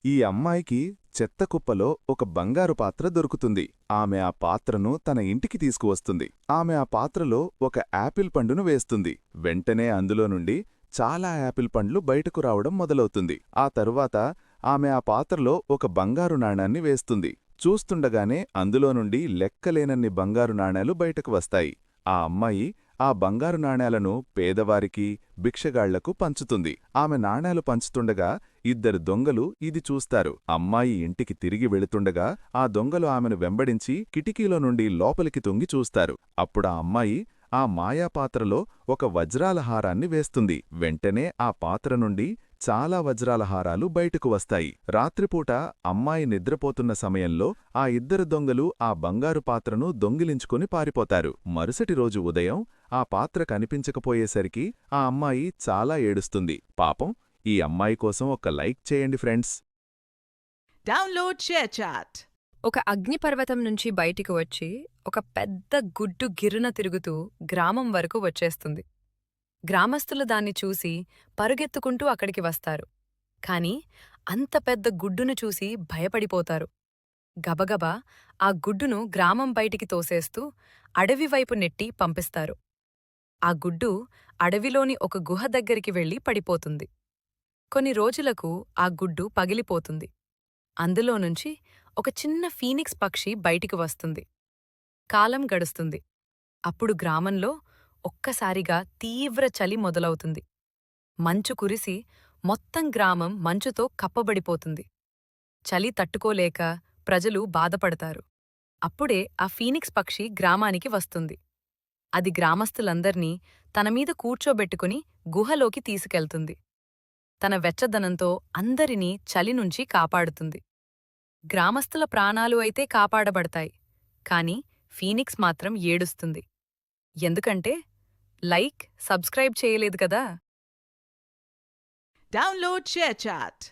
ఈ అమ్మాయికి చెత్తకుప్పలో ఒక బంగారు పాత్ర దొరుకుతుంది. ఆమె ఆ పాత్రను తన ఇంటికి తీసుకువస్తుంది. ఆమె ఆ పాత్రలో ఒక యాపిల్ పండును వేస్తుంది. వెంటనే అందులో నుండి చాలా యాపిల్ పండ్లు బయటకు రావడం మొదలవుతుంది. ఆ తరువాత ఆమె ఆ పాత్రలో ఒక బంగారు నాణాన్ని వేస్తుంది. చూస్తుండగానే అందులో నుండి లెక్కలేనన్ని బంగారు నాణేలు బయటకు వస్తాయి. ఆ అమ్మాయి ఆ బంగారు నాణేలను పేదవారికి, భిక్షగాళ్లకు పంచుతుంది. ఆమె నాణేలు పంచుతుండగా ఇద్దరు దొంగలు ఇది చూస్తారు. అమ్మాయి ఇంటికి తిరిగి వెళుతుండగా ఆ దొంగలు ఆమెను వెంబడించి కిటికీలో నుండి లోపలికి తొంగి చూస్తారు. అప్పుడా అమ్మాయి ఆ మాయాపాత్రలో ఒక వజ్రాల హారాన్ని వేస్తుంది. వెంటనే ఆ పాత్ర నుండి చాలా వజ్రాల హారాలు బయటకు వస్తాయి. రాత్రిపూట అమ్మాయి నిద్రపోతున్న సమయంలో ఆ ఇద్దరు దొంగలు ఆ బంగారు పాత్రను దొంగిలించుకుని పారిపోతారు. మరుసటి రోజు ఉదయం ఆ పాత్ర కనిపించకపోయేసరికి ఆ అమ్మాయి చాలా ఏడుస్తుంది. పాపం, ఈ అమ్మాయి కోసం ఒక లైక్ చేయండి ఫ్రెండ్స్. Download ShareChat. ఒక అగ్నిపర్వతం నుంచి బయటికి వచ్చి ఒక పెద్ద గుడ్డు గిర్రున తిరుగుతూ గ్రామం వరకు వచ్చేస్తుంది. గ్రామస్తులు దాన్ని చూసి పరుగెత్తుకుంటూ అక్కడికి వస్తారు. కాని అంత పెద్ద గుడ్డును చూసి భయపడిపోతారు. గబగబా ఆ గుడ్డును గ్రామం బయటికి తోసేస్తూ అడవివైపు నెట్టి పంపిస్తారు. ఆ గుడ్డు అడవిలోని ఒక గుహ దగ్గరికి వెళ్లి పడిపోతుంది. కొన్ని రోజులకు ఆ గుడ్డు పగిలిపోతుంది. అందులోనుంచి ఒక చిన్న ఫీనిక్స్ పక్షి బయటికి వస్తుంది. కాలం గడుస్తుంది. అప్పుడు గ్రామంలో ఒక్కసారిగా తీవ్ర చలి మొదలవుతుంది. మంచు కురిసి మొత్తం గ్రామం మంచుతో కప్పబడిపోతుంది. చలి తట్టుకోలేక ప్రజలు బాధపడతారు. అప్పుడే ఆ ఫీనిక్స్ పక్షి గ్రామానికి వస్తుంది. అది గ్రామస్తులందర్నీ తనమీద కూర్చోబెట్టుకుని గుహలోకి తీసుకెళ్తుంది. తన వెచ్చదనంతో అందరినీ చలి నుంచి కాపాడుతుంది. గ్రామస్తుల ప్రాణాలు అయితే కాపాడబడతాయి. కాని ఫీనిక్స్ మాత్రం ఏడుస్తుంది. ఎందుకంటే సబ్స్క్రైబ్ చేయలేదు కదా. Download ShareChat.